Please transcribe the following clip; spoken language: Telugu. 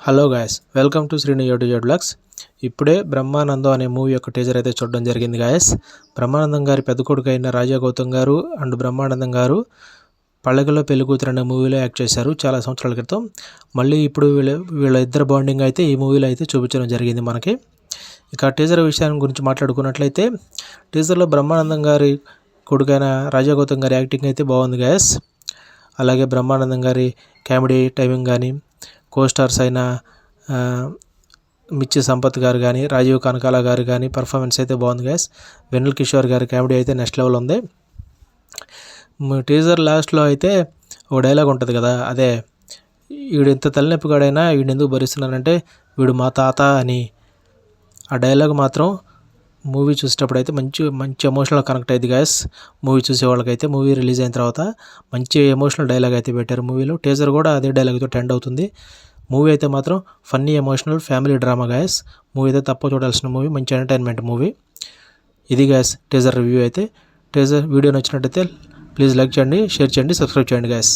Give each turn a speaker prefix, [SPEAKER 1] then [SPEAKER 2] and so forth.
[SPEAKER 1] Hello guys, welcome to Sreenu YouTube blogs. ఇప్పుడే బ్రహ్మానందం అనే మూవీ యొక్క టీజర్ అయితే చూడడం జరిగింది గాయస్. బ్రహ్మానందం గారి పెద్ద కొడుకు అయిన రాజా గౌతమ్ గారు అండ్ బ్రహ్మానందం గారు పల్లకిలో పెళ్లి కూతురు అనే మూవీలో యాక్ట్ చేశారు చాలా సంవత్సరాల క్రితం. మళ్ళీ ఇప్పుడు వీళ్ళ ఇద్దరు బాండింగ్ అయితే ఈ మూవీలో అయితే చూపించడం జరిగింది మనకి. ఇక టీజర్ విషయాన్ని గురించి మాట్లాడుకున్నట్లయితే, టీజర్లో బ్రహ్మానందం గారి కొడుకైన రాజా గౌతమ్ గారి యాక్టింగ్ అయితే బాగుంది గాయస్. అలాగే బ్రహ్మానందం గారి కామెడీ టైమింగ్ కానీ, కోస్టార్స్ అయిన మిర్చి సంపత్ గారు కానీ, రాజీవ్ కనకాల గారు కానీ పర్ఫార్మెన్స్ అయితే బాగుంది గాయస్. వెన్నెల కిషోర్ గారి కామెడీ అయితే నెక్స్ట్ లెవెల్ ఉంది. టీజర్ లాస్ట్లో అయితే ఒక డైలాగ్ ఉంటుంది కదా, అదే వీడు ఇంత తలనొప్పిగాడైనా వీడిని ఎందుకు భరిస్తున్నానంటే వీడు మా తాత అని. ఆ డైలాగ్ మాత్రం మూవీ చూసేటప్పుడు అయితే మంచి ఎమోషనల్ కనెక్ట్ అయ్యింది గాయస్. మూవీ చూసే వాళ్ళకైతే మూవీ రిలీజ్ అయిన తర్వాత మంచి ఎమోషనల్ డైలాగ్ అయితే పెట్టారు మూవీలో. టీజర్ కూడా అదే డైలాగ్తో ట్రెండ్ అవుతుంది. మూవీ అయితే మాత్రం funny emotional family drama guys. Movie అయితే తప్ప చూడాల్సిన మూవీ, మంచి ఎంటర్టైన్మెంట్ మూవీ ఇది గాయస్. టీజర్ రివ్యూ అయితే. టీజర్ వీడియో నచ్చినట్టయితే ప్లీజ్ లైక్ చేయండి, షేర్ చేయండి, సబ్స్క్రైబ్ చేయండి గాయస్.